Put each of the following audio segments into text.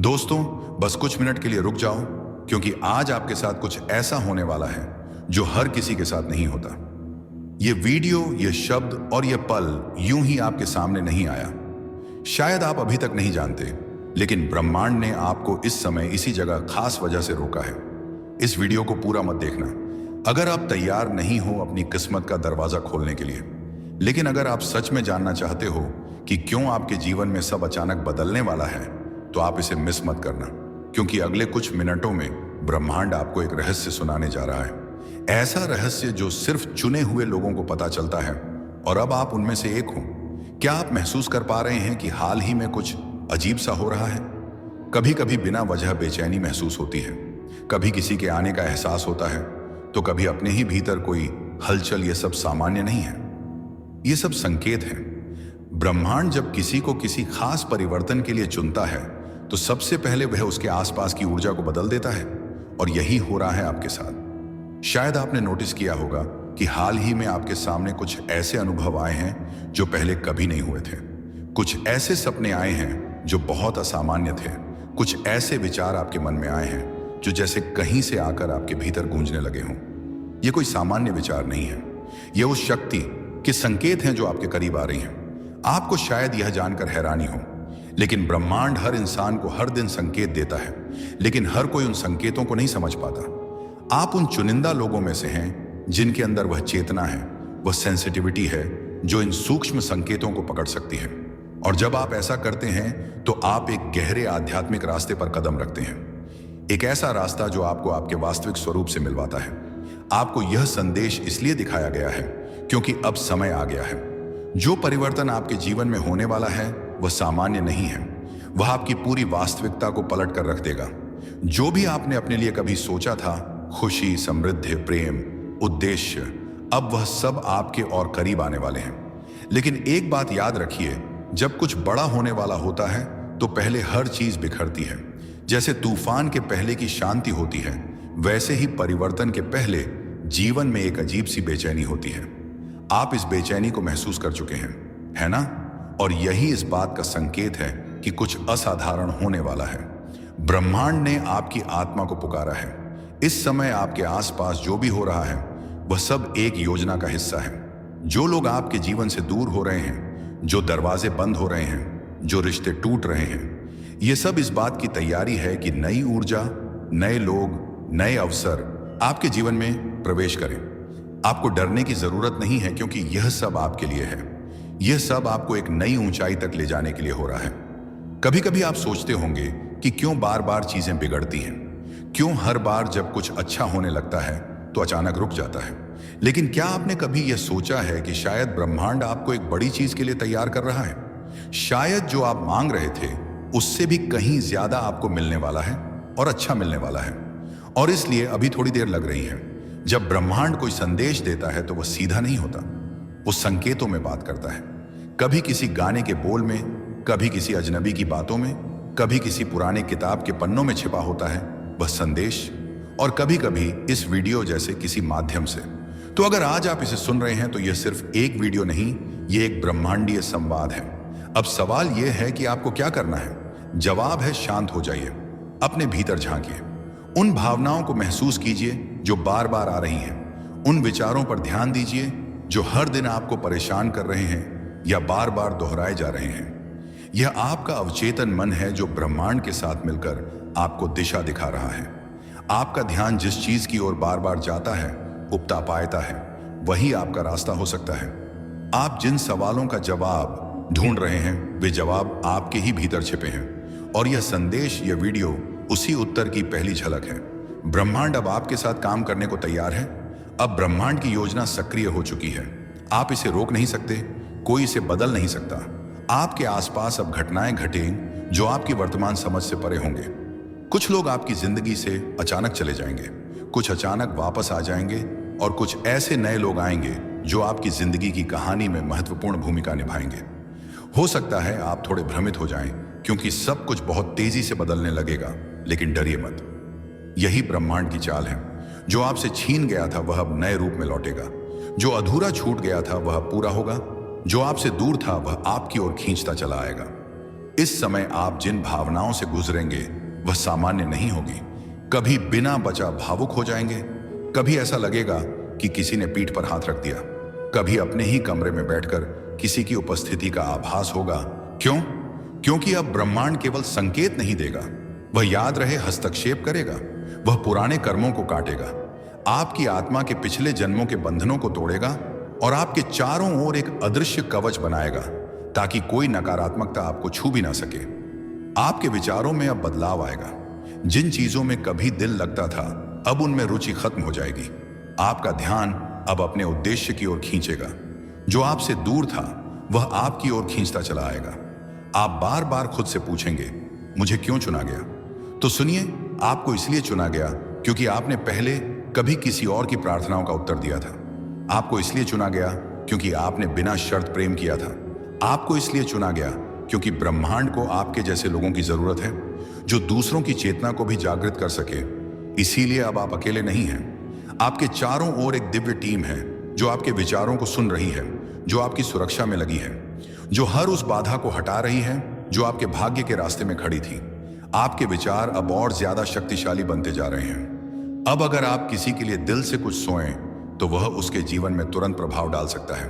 दोस्तों, बस कुछ मिनट के लिए रुक जाओ, क्योंकि आज आपके साथ कुछ ऐसा होने वाला है जो हर किसी के साथ नहीं होता। ये वीडियो, ये शब्द और ये पल यूं ही आपके सामने नहीं आया। शायद आप अभी तक नहीं जानते, लेकिन ब्रह्मांड ने आपको इस समय इसी जगह खास वजह से रोका है। इस वीडियो को पूरा मत देखना अगर आप तैयार नहीं हो अपनी किस्मत का दरवाजा खोलने के लिए। लेकिन अगर आप सच में जानना चाहते हो कि क्यों आपके जीवन में सब अचानक बदलने वाला है, तो आप इसे मिस मत करना, क्योंकि अगले कुछ मिनटों में ब्रह्मांड आपको एक रहस्य सुनाने जा रहा है। ऐसा रहस्य जो सिर्फ चुने हुए लोगों को पता चलता है, और अब आप उनमें से एक हो। क्या आप महसूस कर पा रहे हैं कि हाल ही में कुछ अजीब सा हो रहा है? कभी कभी बिना वजह बेचैनी महसूस होती है, कभी किसी के आने का एहसास होता है, तो कभी अपने ही भीतर कोई हलचल। ये सब सामान्य नहीं है, ये सब संकेत हैं। ब्रह्मांड जब किसी को किसी खास परिवर्तन के लिए चुनता है, तो सबसे पहले वह उसके आसपास की ऊर्जा को बदल देता है, और यही हो रहा है आपके साथ। शायद आपने नोटिस किया होगा कि हाल ही में आपके सामने कुछ ऐसे अनुभव आए हैं जो पहले कभी नहीं हुए थे। कुछ ऐसे सपने आए हैं जो बहुत असामान्य थे। कुछ ऐसे विचार आपके मन में आए हैं जो जैसे कहीं से आकर आपके भीतर गूंजने लगे हों। ये कोई सामान्य विचार नहीं है, ये उस शक्ति के संकेत हैं जो आपके करीब आ रही हैं। आपको शायद यह जानकर हैरानी हो, लेकिन ब्रह्मांड हर इंसान को हर दिन संकेत देता है, लेकिन हर कोई उन संकेतों को नहीं समझ पाता। आप उन चुनिंदा लोगों में से हैं जिनके अंदर वह चेतना है, वह सेंसिटिविटी है जो इन सूक्ष्म संकेतों को पकड़ सकती है। और जब आप ऐसा करते हैं तो आप एक गहरे आध्यात्मिक रास्ते पर कदम रखते हैं। एक ऐसा रास्ता जो आपको आपके वास्तविक स्वरूप से मिलवाता है। आपको यह संदेश इसलिए दिखाया गया है क्योंकि अब समय आ गया है। जो परिवर्तन आपके जीवन में होने वाला है वह सामान्य नहीं है, वह आपकी पूरी वास्तविकता को पलट कर रख देगा। जो भी आपने अपने लिए कभी सोचा था, खुशी, समृद्धि, प्रेम, उद्देश्य, अब वह सब आपके और करीब आने वाले हैं। लेकिन एक बात याद रखिए, जब कुछ बड़ा होने वाला होता है तो पहले हर चीज बिखरती है। जैसे तूफान के पहले की शांति होती है, वैसे ही परिवर्तन के पहले जीवन में एक अजीब सी बेचैनी होती है। आप इस बेचैनी को महसूस कर चुके हैं, है ना? और यही इस बात का संकेत है कि कुछ असाधारण होने वाला है। ब्रह्मांड ने आपकी आत्मा को पुकारा है। इस समय आपके आसपास जो भी हो रहा है वह सब एक योजना का हिस्सा है। जो लोग आपके जीवन से दूर हो रहे हैं, जो दरवाजे बंद हो रहे हैं, जो रिश्ते टूट रहे हैं, ये सब इस बात की तैयारी है कि नई ऊर्जा, नए लोग, नए अवसर आपके जीवन में प्रवेश करें। आपको डरने की जरूरत नहीं है, क्योंकि यह सब आपके लिए है। यह सब आपको एक नई ऊंचाई तक ले जाने के लिए हो रहा है। कभी कभी आप सोचते होंगे कि क्यों बार बार चीजें बिगड़ती हैं, क्यों हर बार जब कुछ अच्छा होने लगता है तो अचानक रुक जाता है। लेकिन क्या आपने कभी यह सोचा है कि शायद ब्रह्मांड आपको एक बड़ी चीज के लिए तैयार कर रहा है? शायद जो आप मांग रहे थे उससे भी कहीं ज्यादा आपको मिलने वाला है, और अच्छा मिलने वाला है। और इसलिए अभी थोड़ी देर लग रही है। जब ब्रह्मांड कोई संदेश देता है तो वह सीधा नहीं होता, वो संकेतों में बात करता है। कभी किसी गाने के बोल में, कभी किसी अजनबी की बातों में, कभी किसी पुराने किताब के पन्नों में छिपा होता है वह संदेश, और कभी कभी इस वीडियो जैसे किसी माध्यम से। तो अगर आज आप इसे सुन रहे हैं तो यह सिर्फ एक वीडियो नहीं, यह एक ब्रह्मांडीय संवाद है। अब सवाल यह है कि आपको क्या करना है। जवाब है, शांत हो जाइए, अपने भीतर झांकिए, उन भावनाओं को महसूस कीजिए जो बार बार आ रही हैं। उन विचारों पर ध्यान दीजिए जो हर दिन आपको परेशान कर रहे हैं या बार बार दोहराए जा रहे हैं। यह आपका अवचेतन मन है जो ब्रह्मांड के साथ मिलकर आपको दिशा दिखा रहा है। आपका ध्यान जिस चीज की ओर बार बार जाता है, उपता पाता है, वही आपका रास्ता हो सकता है। आप जिन सवालों का जवाब ढूंढ रहे हैं वे जवाब आपके ही भीतर छिपे हैं, और यह संदेश, यह वीडियो उसी उत्तर की पहली झलक है। ब्रह्मांड अब आपके साथ काम करने को तैयार है। अब ब्रह्मांड की योजना सक्रिय हो चुकी है। आप इसे रोक नहीं सकते, कोई इसे बदल नहीं सकता। आपके आसपास अब घटनाएं घटें जो आपकी वर्तमान समझ से परे होंगे। कुछ लोग आपकी जिंदगी से अचानक चले जाएंगे, कुछ अचानक वापस आ जाएंगे, और कुछ ऐसे नए लोग आएंगे जो आपकी जिंदगी की कहानी में महत्वपूर्ण भूमिका निभाएंगे। हो सकता है आप थोड़े भ्रमित हो जाएं, क्योंकि सब कुछ बहुत तेजी से बदलने लगेगा, लेकिन डरिए मत। यही ब्रह्मांड की चाल है। जो आपसे छीन गया था वह अब नए रूप में लौटेगा। जो अधूरा छूट गया था वह पूरा होगा। जो आपसे दूर था वह आपकी ओर खींचता चला आएगा। इस समय आप जिन भावनाओं से गुजरेंगे वह सामान्य नहीं होगी। कभी बिना बचा भावुक हो जाएंगे, कभी ऐसा लगेगा कि किसी ने पीठ पर हाथ रख दिया, कभी अपने ही कमरे में बैठकर किसी की उपस्थिति का आभास होगा। क्यों? क्योंकि अब ब्रह्मांड केवल संकेत नहीं देगा, वह याद रहे हस्तक्षेप करेगा। वह पुराने कर्मों को काटेगा, आपकी आत्मा के पिछले जन्मों के बंधनों को तोड़ेगा और आपके चारों ओर एक अदृश्य कवच बनाएगा ताकि कोई नकारात्मकता आपको छू भी ना सके। आपके विचारों में अब बदलाव आएगा। जिन चीजों में कभी दिल लगता था, अब उनमें रुचि खत्म हो जाएगी। आपका ध्यान अब अपने उद्देश्य की ओर खींचेगा। जो आपसे दूर था वह आपकी ओर खींचता चला आएगा। आप बार बार खुद से पूछेंगे, मुझे क्यों चुना गया? तो सुनिए, आपको इसलिए चुना गया क्योंकि आपने पहले कभी किसी और की प्रार्थनाओं का उत्तर दिया था। आपको इसलिए चुना गया क्योंकि आपने बिना शर्त प्रेम किया था। आपको इसलिए चुना गया क्योंकि ब्रह्मांड को आपके जैसे लोगों की जरूरत है जो दूसरों की चेतना को भी जागृत कर सके। इसीलिए अब आप अकेले नहीं हैं। आपके चारों ओर एक दिव्य टीम है जो आपके विचारों को सुन रही है, जो आपकी सुरक्षा में लगी है, जो हर उस बाधा को हटा रही है जो आपके भाग्य के रास्ते में खड़ी थी। आपके विचार अब और ज्यादा शक्तिशाली बनते जा रहे हैं। अब अगर आप किसी के लिए दिल से कुछ सोएं तो वह उसके जीवन में तुरंत प्रभाव डाल सकता है।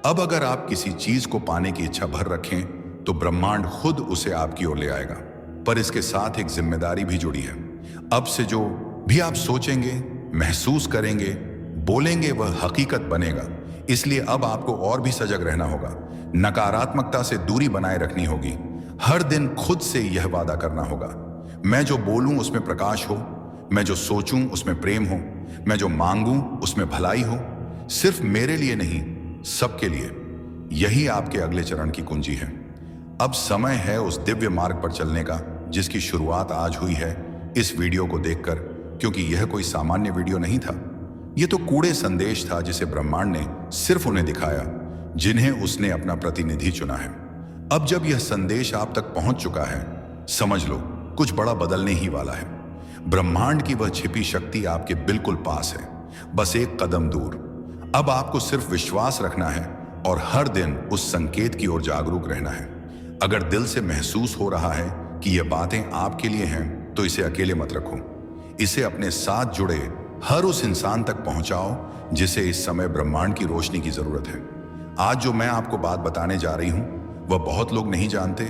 अब अगर आप किसी चीज को पाने की इच्छा भर रखें तो ब्रह्मांड खुद उसे आपकी ओर ले आएगा। पर इसके साथ एक जिम्मेदारी भी जुड़ी है। अब से जो भी आप सोचेंगे, महसूस करेंगे, बोलेंगे, वह हकीकत बनेगा। इसलिए अब आपको और भी सजग रहना होगा। नकारात्मकता से दूरी बनाए रखनी होगी। हर दिन खुद से यह वादा करना होगा, मैं जो बोलूं उसमें प्रकाश हो, मैं जो सोचूं उसमें प्रेम हो, मैं जो मांगूं उसमें भलाई हो। सिर्फ मेरे लिए नहीं, सबके लिए। यही आपके अगले चरण की कुंजी है। अब समय है उस दिव्य मार्ग पर चलने का जिसकी शुरुआत आज हुई है इस वीडियो को देखकर, क्योंकि यह कोई सामान्य वीडियो नहीं था। यह तो कूड़े संदेश था जिसे ब्रह्मांड ने सिर्फ उन्हें दिखाया जिन्हें उसने अपना प्रतिनिधि चुना है। अब जब यह संदेश आप तक पहुंच चुका है, समझ लो कुछ बड़ा बदलने ही वाला है। ब्रह्मांड की वह छिपी शक्ति आपके बिल्कुल पास है, बस एक कदम दूर। अब आपको सिर्फ विश्वास रखना है और हर दिन उस संकेत की ओर जागरूक रहना है। अगर दिल से महसूस हो रहा है कि ये बातें आपके लिए हैं तो इसे अकेले मत रखो। इसे अपने साथ जुड़े हर उस इंसान तक पहुंचाओ जिसे इस समय ब्रह्मांड की रोशनी की जरूरत है। आज जो मैं आपको बात बताने जा रही हूं वह बहुत लोग नहीं जानते,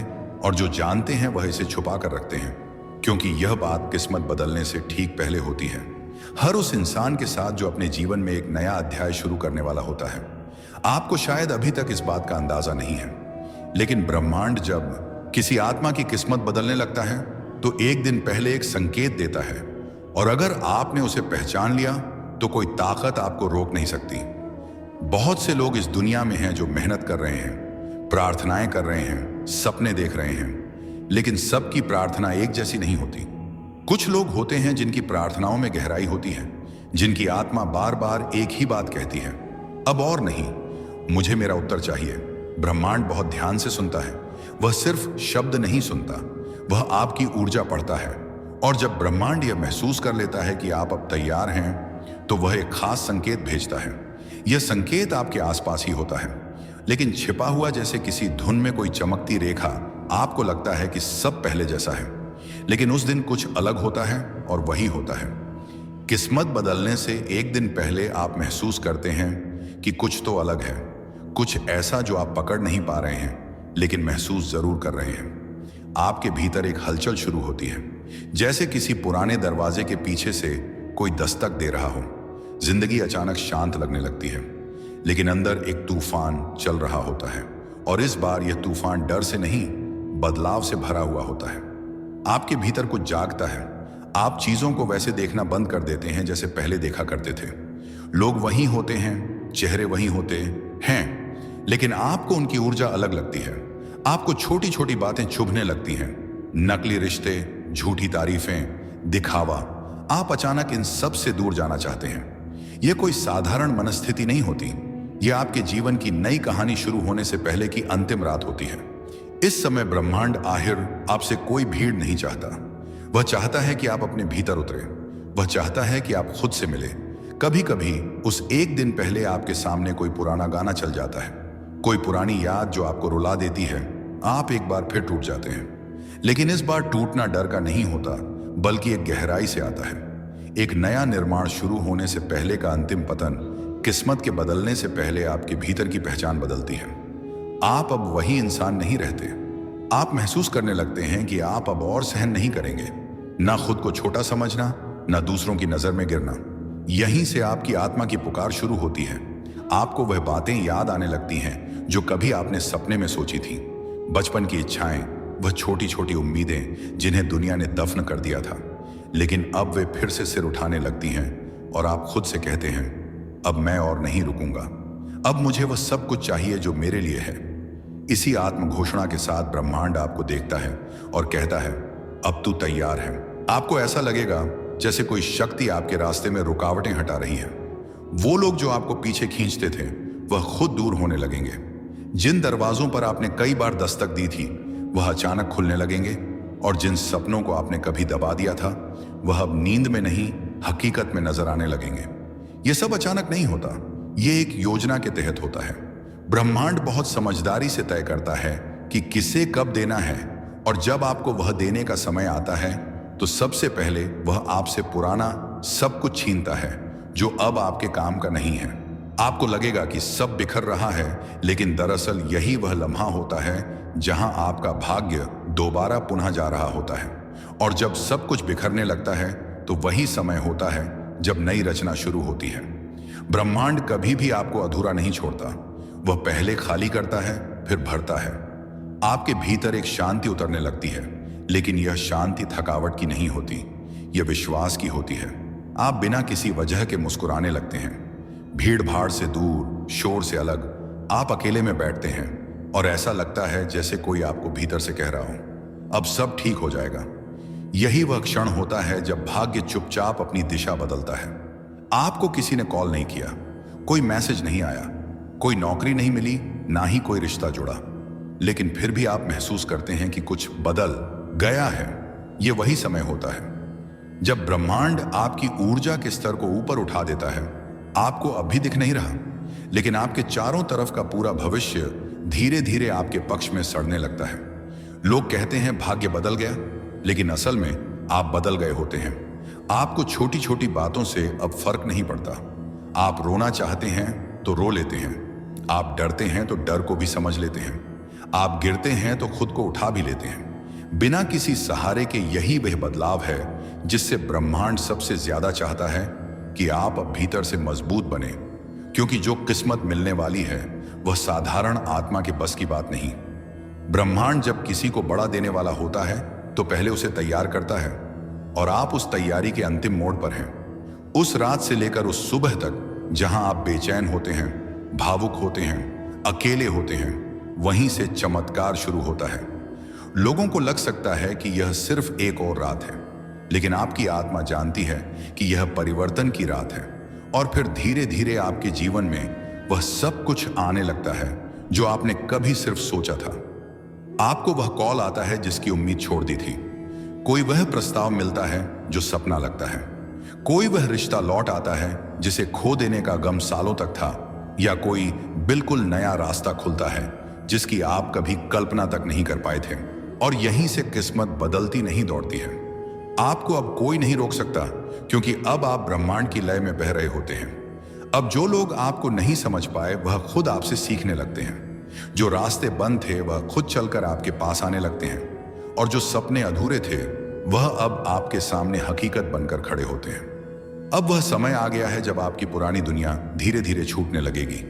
और जो जानते हैं वह इसे छुपा कर रखते हैं, क्योंकि यह बात किस्मत बदलने से ठीक पहले होती है। हर उस इंसान के साथ जो अपने जीवन में एक नया अध्याय शुरू करने वाला होता है। आपको शायद अभी तक इस बात का अंदाजा नहीं है, लेकिन ब्रह्मांड जब किसी आत्मा की किस्मत बदलने लगता है तो एक दिन पहले एक संकेत देता है, और अगर आपने उसे पहचान लिया तो कोई ताकत आपको रोक नहीं सकती। बहुत से लोग इस दुनिया में हैं जो मेहनत कर रहे हैं, प्रार्थनाएं कर रहे हैं, सपने देख रहे हैं, लेकिन सबकी प्रार्थना एक जैसी नहीं होती। कुछ लोग होते हैं जिनकी प्रार्थनाओं में गहराई होती है, जिनकी आत्मा बार बार एक ही बात कहती है, अब और नहीं, मुझे मेरा उत्तर चाहिए। ब्रह्मांड बहुत ध्यान से सुनता है। वह सिर्फ शब्द नहीं सुनता, वह आपकी ऊर्जा पढ़ता है। और जब ब्रह्मांड यह महसूस कर लेता है कि आप अब तैयार हैं तो वह एक खास संकेत भेजता है। यह संकेत आपके आसपास ही होता है, लेकिन छिपा हुआ, जैसे किसी धुन में कोई चमकती रेखा। आपको लगता है कि सब पहले जैसा है, लेकिन उस दिन कुछ अलग होता है, और वही होता है किस्मत बदलने से एक दिन पहले आप महसूस करते हैं कि कुछ तो अलग है, कुछ ऐसा जो आप पकड़ नहीं पा रहे हैं लेकिन महसूस जरूर कर रहे हैं। आपके भीतर एक हलचल शुरू होती है, जैसे किसी पुराने दरवाजे के पीछे से कोई दस्तक दे रहा हो। जिंदगी अचानक शांत लगने लगती है, लेकिन अंदर एक तूफान चल रहा होता है, और इस बार यह तूफान डर से नहीं, बदलाव से भरा हुआ होता है। आपके भीतर कुछ जागता है। आप चीजों को वैसे देखना बंद कर देते हैं जैसे पहले देखा करते थे। लोग वहीं होते हैं, चेहरे वहीं होते हैं, लेकिन आपको उनकी ऊर्जा अलग लगती है। आपको छोटी छोटी बातें चुभने लगती हैं, नकली रिश्ते, झूठी तारीफें, दिखावा। आप अचानक इन सब से दूर जाना चाहते हैं। यह कोई साधारण मनस्थिति नहीं होती, यह आपके जीवन की नई कहानी शुरू होने से पहले की अंतिम रात होती है। इस समय ब्रह्मांड आखिर आपसे कोई भीड़ नहीं चाहता। वह चाहता है कि आप अपने भीतर उतरे। वह चाहता है कि आप खुद से मिले। कभी कभी उस एक दिन पहले आपके सामने कोई पुराना गाना चल जाता है, कोई पुरानी याद जो आपको रुला देती है, आप एक बार फिर टूट जाते हैं। लेकिन इस बार टूटना डर का नहीं होता, बल्कि एक गहराई से आता है। एक नया निर्माण शुरू होने से पहले का अंतिम पतन किस्मत के बदलने से पहले आपके भीतर की पहचान बदलती है। आप अब वही इंसान नहीं रहते। आप महसूस करने लगते हैं कि आप अब और सहन नहीं करेंगे, ना खुद को छोटा समझना, ना दूसरों की नजर में गिरना। यहीं से आपकी आत्मा की पुकार शुरू होती है। आपको वह बातें याद आने लगती हैं जो कभी आपने सपने में सोची थी। बचपन की इच्छाएं, वह छोटी छोटी उम्मीदें जिन्हें दुनिया ने दफन कर दिया था, लेकिन अब वे फिर से सिर उठाने लगती हैं और आप खुद से कहते हैं, अब मैं और नहीं रुकूंगा। अब मुझे वह सब कुछ चाहिए जो मेरे लिए है। इसी आत्म घोषणा के साथ ब्रह्मांड आपको देखता है और कहता है, अब तू तैयार है। आपको ऐसा लगेगा जैसे कोई शक्ति आपके रास्ते में रुकावटें हटा रही है। वो लोग जो आपको पीछे खींचते थे वह खुद दूर होने लगेंगे। जिन दरवाजों पर आपने कई बार दस्तक दी थी वह अचानक खुलने लगेंगे, और जिन सपनों को आपने कभी दबा दिया था वह अब नींद में नहीं, हकीकत में नजर आने लगेंगे। यह सब अचानक नहीं होता, यह एक योजना के तहत होता है। ब्रह्मांड बहुत समझदारी से तय करता है कि किसे कब देना है, और जब आपको वह देने का समय आता है तो सबसे पहले वह आपसे पुराना सब कुछ छीनता है जो अब आपके काम का नहीं है। आपको लगेगा कि सब बिखर रहा है, लेकिन दरअसल यही वह लम्हा होता है जहां आपका भाग्य दोबारा पुनः जा रहा होता है। और जब सब कुछ बिखरने लगता है तो वही समय होता है जब नई रचना शुरू होती है। ब्रह्मांड कभी भी आपको अधूरा नहीं छोड़ता। वह पहले खाली करता है, फिर भरता है। आपके भीतर एक शांति उतरने लगती है, लेकिन यह शांति थकावट की नहीं होती, यह विश्वास की होती है। आप बिना किसी वजह के मुस्कुराने लगते हैं। भीड़ भाड़ से दूर, शोर से अलग, आप अकेले में बैठते हैं और ऐसा लगता है जैसे कोई आपको भीतर से कह रहा हो, अब सब ठीक हो जाएगा। यही वह क्षण होता है जब भाग्य चुपचाप अपनी दिशा बदलता है। आपको किसी ने कॉल नहीं किया, कोई मैसेज नहीं आया, कोई नौकरी नहीं मिली, ना ही कोई रिश्ता जुड़ा, लेकिन फिर भी आप महसूस करते हैं कि कुछ बदल गया है। यह वही समय होता है जब ब्रह्मांड आपकी ऊर्जा के स्तर को ऊपर उठा देता है। आपको अभी दिख नहीं रहा, लेकिन आपके चारों तरफ का पूरा भविष्य धीरे धीरे आपके पक्ष में सड़ने लगता है। लोग कहते हैं भाग्य बदल गया, लेकिन असल में आप बदल गए होते हैं। आपको छोटी छोटी बातों से अब फर्क नहीं पड़ता। आप रोना चाहते हैं तो रो लेते हैं, आप डरते हैं तो डर को भी समझ लेते हैं, आप गिरते हैं तो खुद को उठा भी लेते हैं बिना किसी सहारे के। यही वह बदलाव है जिससे ब्रह्मांड सबसे ज्यादा चाहता है कि आप अब भीतर से मजबूत बने, क्योंकि जो किस्मत मिलने वाली है वह साधारण आत्मा के बस की बात नहीं। ब्रह्मांड जब किसी को बड़ा देने वाला होता है तो पहले उसे तैयार करता है, और आप उस तैयारी के अंतिम मोड़ पर हैं। उस रात से लेकर उस सुबह तक जहां आप बेचैन होते हैं, भावुक होते हैं, अकेले होते हैं, वहीं से चमत्कार शुरू होता है। लोगों को लग सकता है कि यह सिर्फ एक और रात है, लेकिन आपकी आत्मा जानती है कि यह परिवर्तन की रात है। और फिर धीरे धीरे आपके जीवन में वह सब कुछ आने लगता है जो आपने कभी सिर्फ सोचा था। आपको वह कॉल आता है जिसकी उम्मीद छोड़ दी थी, कोई वह प्रस्ताव मिलता है जो सपना लगता है, कोई वह रिश्ता लौट आता है जिसे खो देने का गम सालों तक था, या कोई बिल्कुल नया रास्ता खुलता है जिसकी आप कभी कल्पना तक नहीं कर पाए थे। और यहीं से किस्मत बदलती नहीं दौड़ती है। आपको अब कोई नहीं रोक सकता, क्योंकि अब आप ब्रह्मांड की लय में बह रहे होते हैं। अब जो लोग आपको नहीं समझ पाए वह खुद आपसे सीखने लगते हैं, जो रास्ते बंद थे वह खुद चलकर आपके पास आने लगते हैं, और जो सपने अधूरे थे वह अब आपके सामने हकीकत बनकर खड़े होते हैं। अब वह समय आ गया है जब आपकी पुरानी दुनिया धीरे धीरे छूटने लगेगी।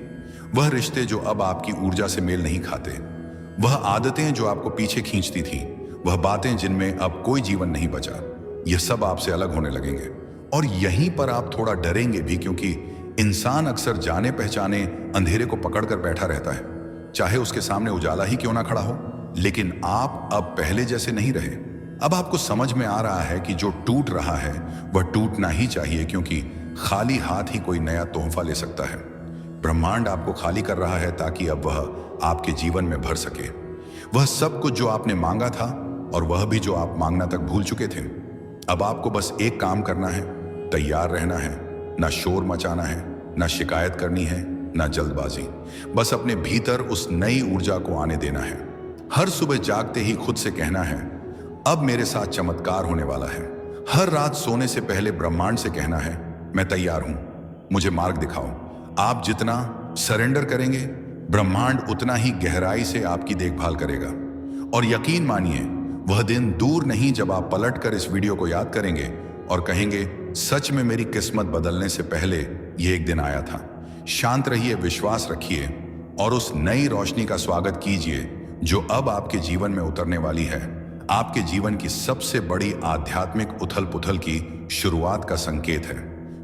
वह रिश्ते जो अब आपकी ऊर्जा से मेल नहीं खाते, वह आदतें जो आपको पीछे खींचती थी, वह बातें जिनमें अब कोई जीवन नहीं बचा, यह सब आपसे अलग होने लगेंगे। और यहीं पर आप थोड़ा डरेंगे भी, क्योंकि इंसान अक्सर जाने पहचाने अंधेरे को पकड़कर बैठा रहता है, चाहे उसके सामने उजाला ही क्यों ना खड़ा हो। लेकिन आप अब पहले जैसे नहीं रहे। अब आपको समझ में आ रहा है कि जो टूट रहा है वह टूटना ही चाहिए, क्योंकि खाली हाथ ही कोई नया तोहफा ले सकता है। ब्रह्मांड आपको खाली कर रहा है ताकि अब वह आपके जीवन में भर सके वह सब कुछ जो आपने मांगा था, और वह भी जो आप मांगना तक भूल चुके थे। अब आपको बस एक काम करना है, तैयार रहना है। ना शोर मचाना है, ना शिकायत करनी है, ना जल्दबाजी। बस अपने भीतर उस नई ऊर्जा को आने देना है। हर सुबह जागते ही खुद से कहना है, अब मेरे साथ चमत्कार होने वाला है। हर रात सोने से पहले ब्रह्मांड से कहना है, मैं तैयार हूं, मुझे मार्ग दिखाओ। आप जितना सरेंडर करेंगे, ब्रह्मांड उतना ही गहराई से आपकी देखभाल करेगा। और यकीन मानिए, वह दिन दूर नहीं जब आप पलटकर इस वीडियो को याद करेंगे और कहेंगे, सच में मेरी किस्मत बदलने से पहले यह एक दिन आया था। शांत रहिए, विश्वास रखिए और उस नई रोशनी का स्वागत कीजिए जो अब आपके जीवन में उतरने वाली है। आपके जीवन की सबसे बड़ी आध्यात्मिक उथल पुथल की शुरुआत का संकेत है।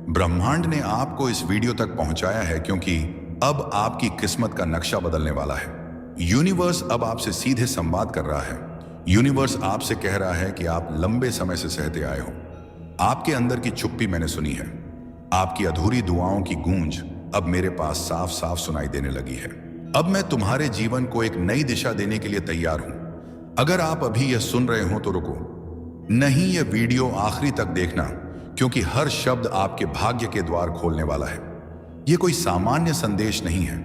ब्रह्मांड ने आपको इस वीडियो तक पहुंचाया है क्योंकि अब आपकी किस्मत का नक्शा बदलने वाला है। यूनिवर्स अब आपसे सीधे संवाद कर रहा है। यूनिवर्स आपसे कह रहा है कि आप लंबे समय से सहते आए हो। आपके अंदर की चुप्पी मैंने सुनी है। आपकी अधूरी दुआओं की गूंज अब मेरे पास साफ साफ सुनाई देने लगी है। अब मैं तुम्हारे जीवन को एक नई दिशा देने के लिए तैयार हूं। अगर आप अभी यह सुन रहे हो तो रुको नहीं, यह वीडियो आखिरी तक देखना, क्योंकि हर शब्द आपके भाग्य के द्वार खोलने वाला है। यह कोई सामान्य संदेश नहीं है।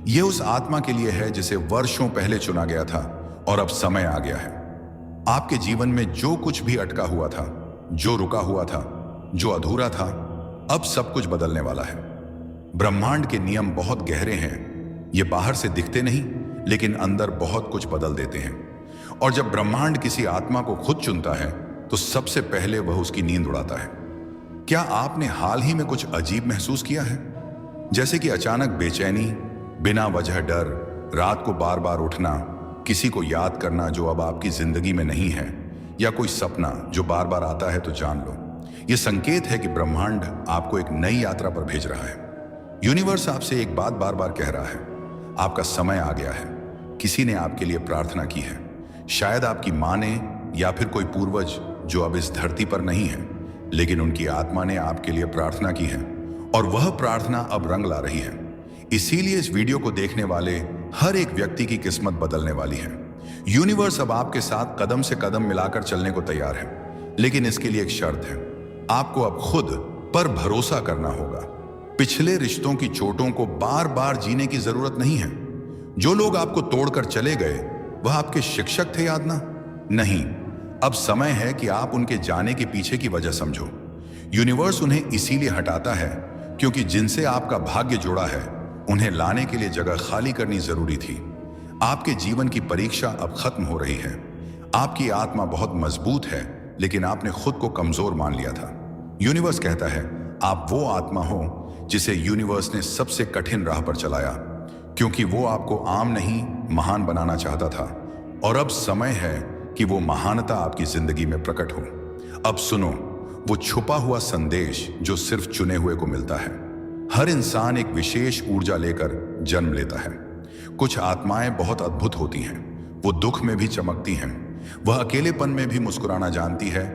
यह उस आत्मा के लिए है जिसे वर्षों पहले चुना गया था और अब समय आ गया है। आपके जीवन में जो कुछ भी अटका हुआ था, जो रुका हुआ था, जो अधूरा था, अब सब कुछ बदलने वाला है। ब्रह्मांड के नियम बहुत गहरे हैं। ये बाहर से दिखते नहीं, लेकिन अंदर बहुत कुछ बदल देते हैं। और जब ब्रह्मांड किसी आत्मा को खुद चुनता है तो सबसे पहले वह उसकी नींद उड़ाता है। क्या आपने हाल ही में कुछ अजीब महसूस किया है? जैसे कि अचानक बेचैनी, बिना वजह डर, रात को बार बार उठना, किसी को याद करना जो अब आपकी जिंदगी में नहीं है, या कोई सपना जो बार बार आता है तो जान लो, यह संकेत है कि ब्रह्मांड आपको एक नई यात्रा पर भेज रहा है। यूनिवर्स आपसे एक बात बार बार कह रहा है, आपका समय आ गया है। किसी ने आपके लिए प्रार्थना की है, शायद आपकी माँ ने या फिर कोई पूर्वज जो अब इस धरती पर नहीं है, लेकिन उनकी आत्मा ने आपके लिए प्रार्थना की है और वह प्रार्थना अब रंग ला रही है। इसीलिए इस वीडियो को देखने वाले हर एक व्यक्ति की किस्मत बदलने वाली है। यूनिवर्स अब आपके साथ कदम से कदम मिलाकर चलने को तैयार है, लेकिन इसके लिए एक शर्त है। आपको अब खुद पर भरोसा करना होगा। पिछले रिश्तों की चोटों को बार बार जीने की जरूरत नहीं है। जो लोग आपको तोड़कर चले गए वह आपके शिक्षक थे, याद ना? नहीं, अब समय है कि आप उनके जाने के पीछे की वजह समझो। यूनिवर्स उन्हें इसीलिए हटाता है क्योंकि जिनसे आपका भाग्य जुड़ा है उन्हें लाने के लिए जगह खाली करनी जरूरी थी। आपके जीवन की परीक्षा अब खत्म हो रही है। आपकी आत्मा बहुत मजबूत है, लेकिन आपने खुद को कमजोर मान लिया था। यूनिवर्स कहता है, आप वो आत्मा हो जिसे यूनिवर्स ने सबसे कठिन राह पर चलाया, क्योंकि वो आपको आम नहीं महान बनाना चाहता था। और अब समय है कि वो महानता आपकी जिंदगी में प्रकट हो। अब सुनो वो छुपा हुआ संदेश जो सिर्फ चुने हुए को मिलता है। हर इंसान एक विशेष ऊर्जा लेकर जन्म लेता है। कुछ आत्माएं बहुत अद्भुत होती हैं। वो दुख में भी चमकती हैं, वह अकेलेपन में भी मुस्कुराना जानती है,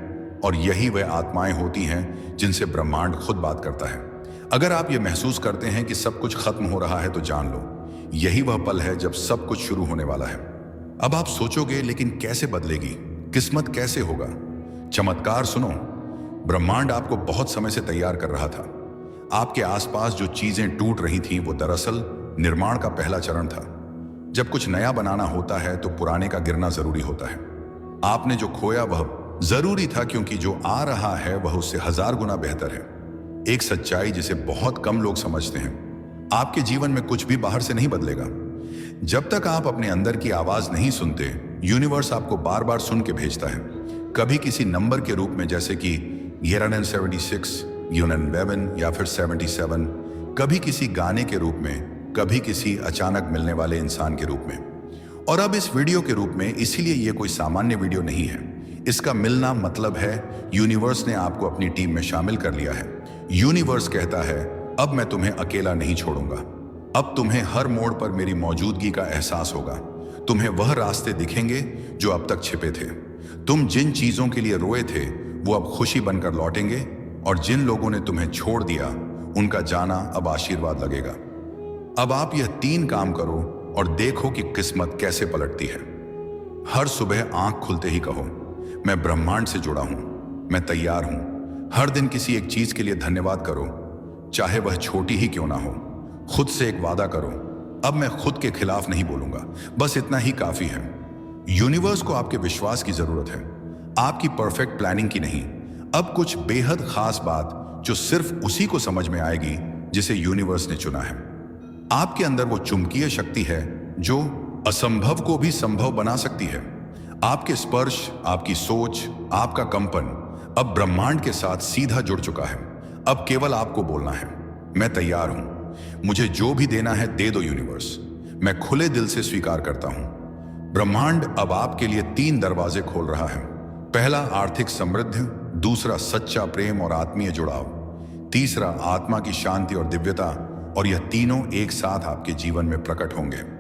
और यही वह आत्माएं होती हैं जिनसे ब्रह्मांड खुद बात करता है। अगर आप ये महसूस करते हैं कि सब कुछ खत्म हो रहा है तो जान लो, यही वह पल है जब सब कुछ शुरू होने वाला है। अब आप सोचोगे, लेकिन कैसे बदलेगी किस्मत, कैसे होगा? चमत्कार सुनो, ब्रह्मांड आपको बहुत समय से तैयार कर रहा था। आपके आसपास जो चीजें टूट रही थीं वो दरअसल निर्माण का पहला चरण था। जब कुछ नया बनाना होता है तो पुराने का गिरना जरूरी होता है। आपने जो खोया वह जरूरी था, क्योंकि जो आ रहा है वह उससे 1000 गुना बेहतर है। एक सच्चाई जिसे बहुत कम लोग समझते हैं, आपके जीवन में कुछ भी बाहर से नहीं बदलेगा। जब तक आप अपने अंदर की आवाज नहीं सुनते, यूनिवर्स आपको बार बार सुन के भेजता है। कभी किसी नंबर के रूप में, जैसे कि 1176, 11 या फिर 77, कभी किसी गाने के रूप में, कभी किसी अचानक मिलने वाले इंसान के रूप में, और अब इस वीडियो के रूप में। इसीलिए यह कोई सामान्य वीडियो नहीं है। इसका मिलना मतलब है यूनिवर्स ने आपको अपनी टीम में शामिल कर लिया है। यूनिवर्स कहता है, अब मैं तुम्हें अकेला नहीं छोड़ूंगा। अब तुम्हें हर मोड़ पर मेरी मौजूदगी का एहसास होगा। तुम्हें वह रास्ते दिखेंगे जो अब तक छिपे थे। तुम जिन चीजों के लिए रोए थे वो अब खुशी बनकर लौटेंगे, और जिन लोगों ने तुम्हें छोड़ दिया उनका जाना अब आशीर्वाद लगेगा। अब आप यह 3 काम करो और देखो कि किस्मत कैसे पलटती है। हर सुबह आंख खुलते ही कहो, मैं ब्रह्मांड से जुड़ा हूं, मैं तैयार हूं। हर दिन किसी एक चीज के लिए धन्यवाद करो, चाहे वह छोटी ही क्यों ना हो। खुद से एक वादा करो, अब मैं खुद के खिलाफ नहीं बोलूंगा, बस इतना ही काफी है। यूनिवर्स को आपके विश्वास की जरूरत है, आपकी परफेक्ट प्लानिंग की नहीं। अब कुछ बेहद खास बात जो सिर्फ उसी को समझ में आएगी जिसे यूनिवर्स ने चुना है। आपके अंदर वो चुंबकीय शक्ति है जो असंभव को भी संभव बना सकती है। आपके स्पर्श, आपकी सोच, आपका कंपन अब ब्रह्मांड के साथ सीधा जुड़ चुका है। अब केवल आपको बोलना है, मैं तैयार हूं, मुझे जो भी देना है दे दो यूनिवर्स, मैं खुले दिल से स्वीकार करता हूं। ब्रह्मांड अब आपके लिए 3 दरवाजे खोल रहा है। पहला, आर्थिक समृद्धि। दूसरा, सच्चा प्रेम और आत्मीय जुड़ाव। तीसरा, आत्मा की शांति और दिव्यता। और यह तीनों एक साथ आपके जीवन में प्रकट होंगे।